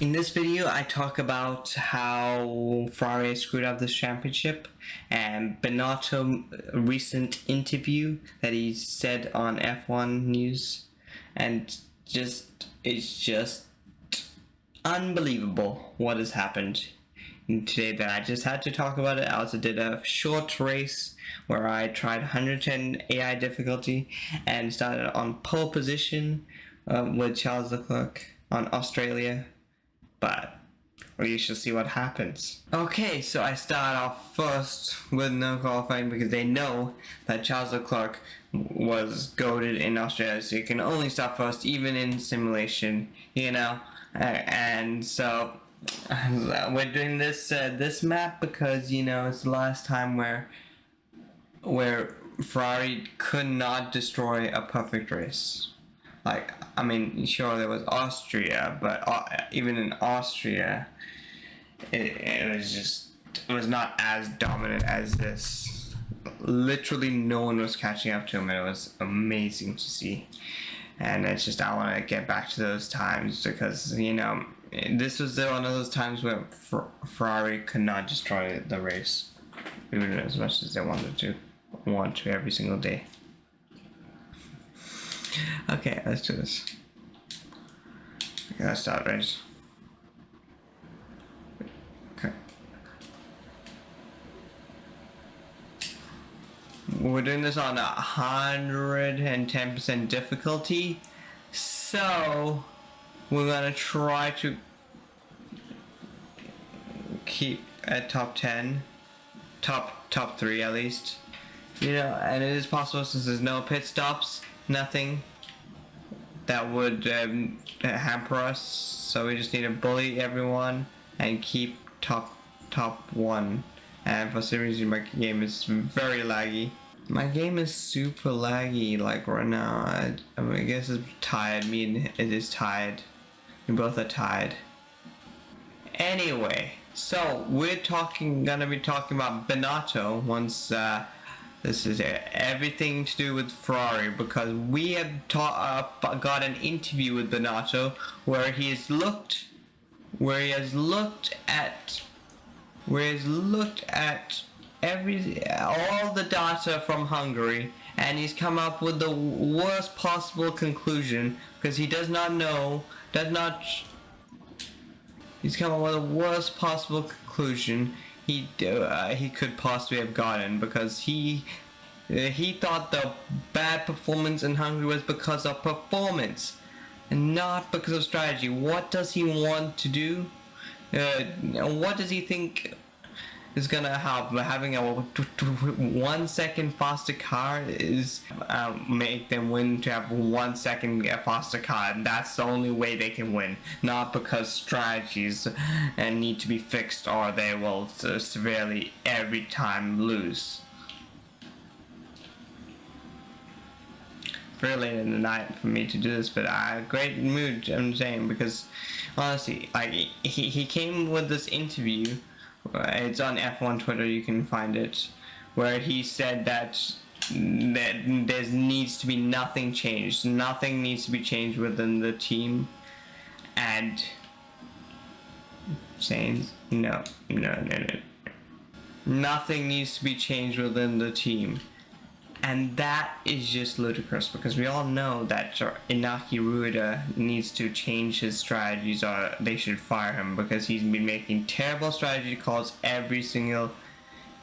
In this video, I talk about how Ferrari screwed up this championship and Binotto recent interview that he said on F1 News, and it's just unbelievable what has happened today that I just had to talk about it. I also did a short race where I tried 110 AI difficulty and started on pole position with Charles Leclerc on Australia. But you shall see what happens. Okay, so I start off first with no qualifying because they know that Charles Leclerc was goated in Australia, so you can only start first even in simulation, and so we're doing this map because it's the last time where Ferrari could not destroy a perfect race. Sure, there was Austria, but even in Austria, it was not as dominant as this. Literally, no one was catching up to him, and it was amazing to see. And it's just, I want to get back to those times because, this was one of those times where Ferrari could not destroy the race, even as much as they want to every single day. Okay, let's do this. Let's start race. Okay. We're doing this on 110% difficulty. So we're gonna try to keep at top 10. Top 3 at least. And it is possible since there's no pit stops. Nothing that would hamper us, so we just need to bully everyone and keep top 1. And for some reason my game is very laggy. My game is super laggy, like right now. I guess it's tied. Me and it is tied. We both are tied. Anyway, so we're gonna be talking about Binotto once this is everything to do with Ferrari, because we have got an interview with Binotto where he has looked at all the data from Hungary, and he's come up with the worst possible conclusion because he's come up with the worst possible conclusion he could possibly have gotten, because he thought the bad performance in Hungary was because of performance and not because of strategy. What does he want to do? What does he think is gonna help? Having a 1 second faster car is make them win, to have 1 second faster car, and that's the only way they can win, not because strategies need to be fixed or they will severely every time lose. Very late in the night for me to do this, but great mood, I'm saying, because honestly, he came with this interview. It's on F1 Twitter, you can find it, where he said that there needs to be nothing changed. Nothing needs to be changed within the team, and saying no. Nothing needs to be changed within the team. And that is just ludicrous, because we all know that Inaki Rueda needs to change his strategies, or they should fire him, because he's been making terrible strategy calls every single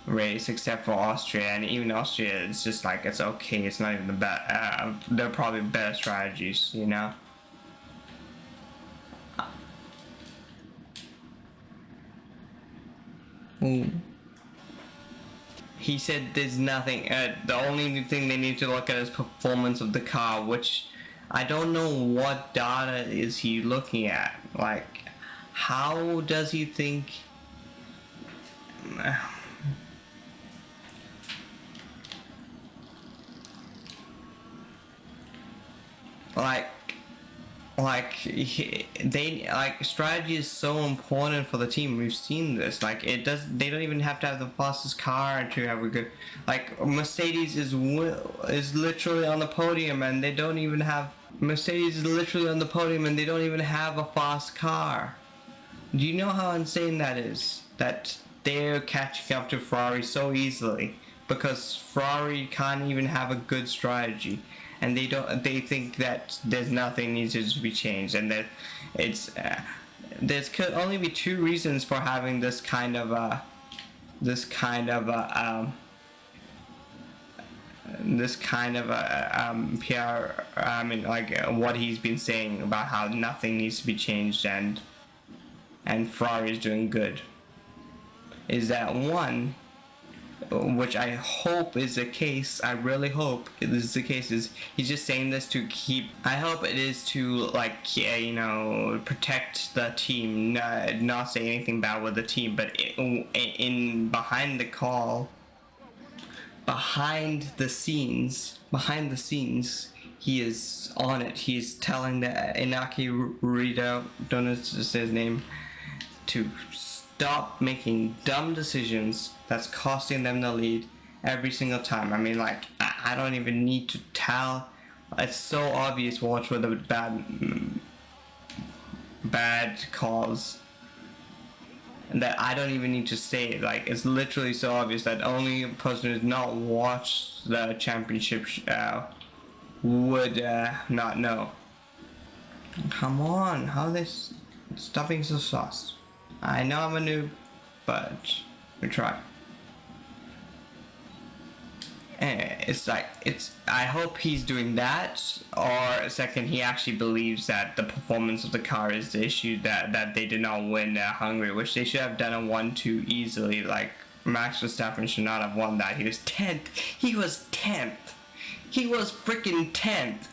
race except for Austria. And even Austria, it's just like, it's okay, it's not even the best. There are probably better strategies, He said there's nothing, the only thing they need to look at is performance of the car, which I don't know what data is he looking at. Like, how does he think? Strategy is so important for the team. We've seen this. They don't even have to have the fastest car to have a good, Mercedes is literally on the podium, and they don't even have a fast car. Do you know how insane that is? That they're catching up to Ferrari so easily because Ferrari can't even have a good strategy, and they don't. They think that there's nothing needs to be changed, and that it's there could only be two reasons for having this kind of PR. I mean, like what he's been saying about how nothing needs to be changed, and Ferrari is doing good. Is that one, which I hope is the case. I really hope this is the case. Is he's just saying this to keep? I hope it is to like protect the team, not say anything bad with the team, but in behind the call. Behind the scenes, he is on it. He's telling the Inaki Rito, don't know his name, to stop making dumb decisions that's costing them the lead every single time. I mean, like, I don't even need to tell. It's so obvious. Watch with the bad calls. And that I don't even need to say it. Like, it's literally so obvious that only a person who's not watched the championship would not know. Come on, how are they stopping so sauce? I know I'm a noob, but we try. It's like, I hope he's doing that, or second, he actually believes that the performance of the car is the issue, that they did not win Hungary, which they should have done a 1-2 easily. Like, Max Verstappen should not have won that. He was 10th. He was 10th. He was freaking 10th.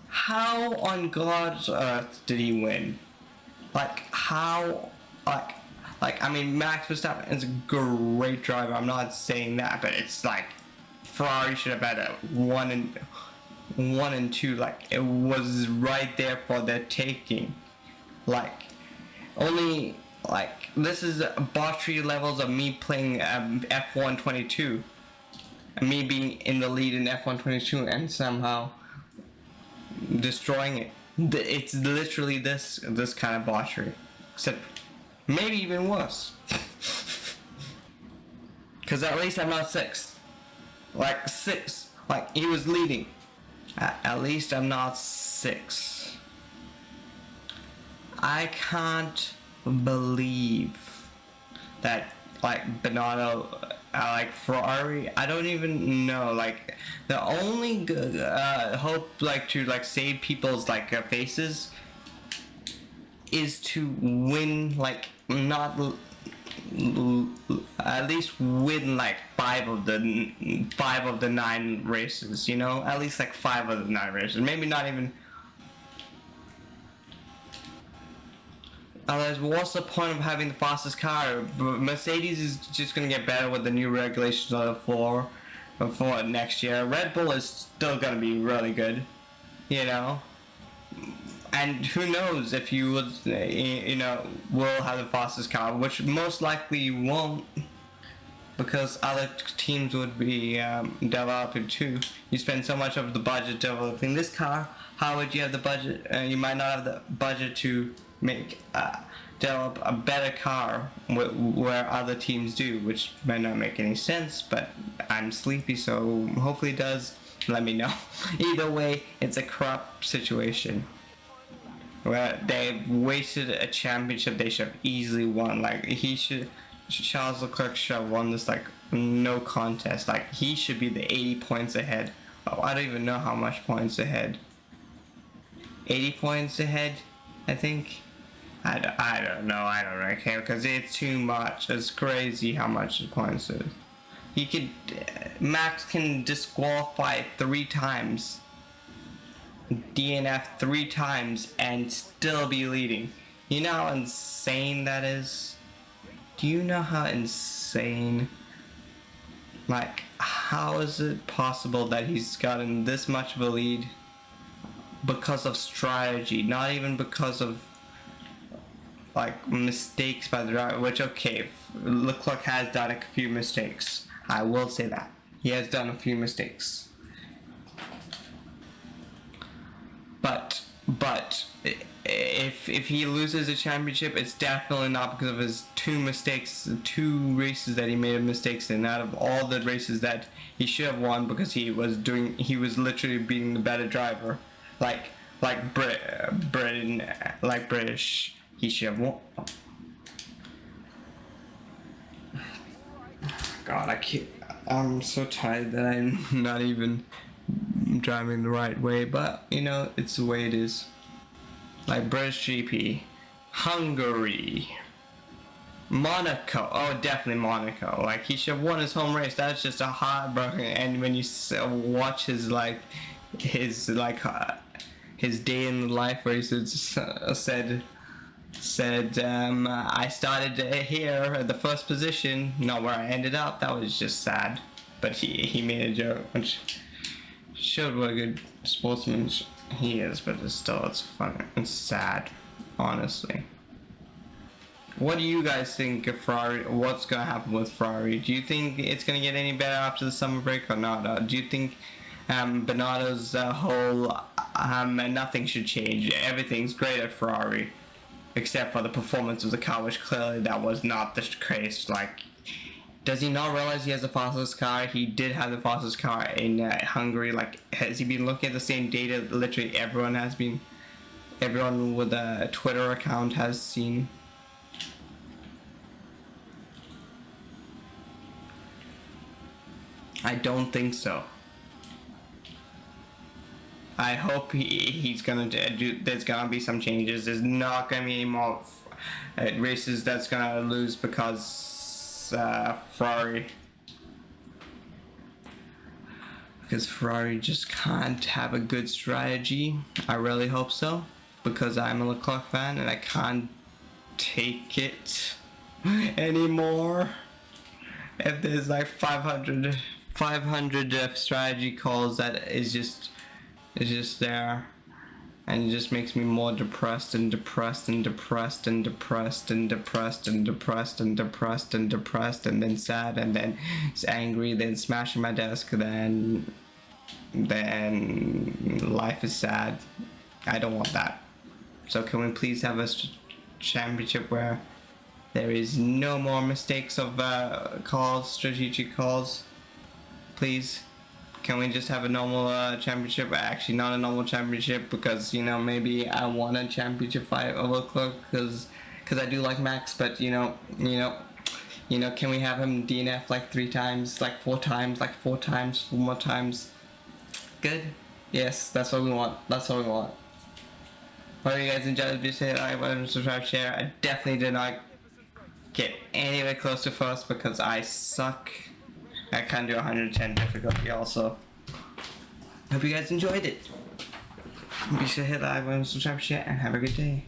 How on God's earth did he win? Like, how, like, I mean, Max Verstappen is a great driver. I'm not saying that, but it's like Ferrari should have had a 1 and 2. Like, it was right there for their taking. Like, only like this is botchery levels of me playing F1 22, me being in the lead in F1 22 and somehow destroying it. It's literally this kind of botchery, except. Maybe even worse. Because at least I'm not 6th. Like 6th. Like he was leading. At least I'm not 6th. I can't believe that like Binotto, like Ferrari, I don't even know. Like the only hope like to like save people's like faces is to win, like not at least win like 5 of the 9 races, you know, at least like 5 of the 9 races, maybe not even. Otherwise, what's the point of having the fastest car? Mercedes is just gonna get better with the new regulations on the floor for next year. Red Bull is still gonna be really good, you know. And who knows if you would, will have the fastest car, which most likely you won't, because other teams would be developing too. You spend so much of the budget developing this car. How would you have the budget? You might not have the budget to make develop a better car where other teams do, which might not make any sense. But I'm sleepy, so hopefully it does. Let me know. Either way, it's a corrupt situation. Where they wasted a championship they should have easily won. Like Charles Leclerc should have won this like no contest. Like he should be the 80 points ahead. Oh, I don't even know how much points ahead. 80 points ahead, I think. I don't know. I don't really care because it's too much. It's crazy how much the points is. He could Max can disqualify 3 times. DNF 3 times and still be leading. You know how insane that is? Do you know how insane? Like, how is it possible that he's gotten this much of a lead because of strategy, not even because of like mistakes by the driver, which okay, Leclerc has done a few mistakes. I will say that. He has done a few mistakes. But if he loses the championship, it's definitely not because of his two races that he made mistakes in. Out of all the races that he should have won, because he was literally being the better driver, British, he should have won. God, I'm so tired that I'm not even driving the right way, but you know, it's the way it is. Like British GP, Hungary, Monaco. Oh, definitely Monaco. Like, he should have won his home race. That's just a heartbreaking. And when you watch his his day in the life races, said I started here at the first position, not where I ended up. That was just sad. But he made a joke, which showed what a good sportsman he is, but it's fun. It's sad, honestly. What do you guys think of Ferrari? What's gonna happen with Ferrari? Do you think it's gonna get any better after the summer break or not? Do you think Binotto's whole nothing should change? Everything's great at Ferrari, except for the performance of the car, which clearly that was not the case. Like, does he not realize he has the fastest car? He did have the fastest car in Hungary. Like, has he been looking at the same data literally everyone has been? Everyone with a Twitter account has seen. I don't think so. I hope he's gonna do. There's gonna be some changes. There's not gonna be any more races that's gonna lose because Ferrari just can't have a good strategy. I really hope so, because I'm a Leclerc fan and I can't take it anymore. If there's like 500 strategy calls that is just there, and it just makes me more depressed and depressed and depressed and depressed and depressed and depressed and depressed and depressed, and then sad, and then angry, then smashing my desk, then life is sad. I don't want that. So can we please have a championship where there is no more mistakes of strategic calls? Please. Can we just have a normal championship? Actually, not a normal championship, because, you know, maybe I want a championship fight over Leclerc, because I do like Max, but can we have him DNF like 3 times, like 4 times, like 4 times, 4 more times? Good. Yes, that's what we want. That's what we want. Hope you guys enjoyed the video. Say like, subscribe, share. I definitely did not get anywhere close to first because I suck. I can't do 110 difficulty also. Hope you guys enjoyed it. Be sure to hit like, subscribe, share, and have a good day.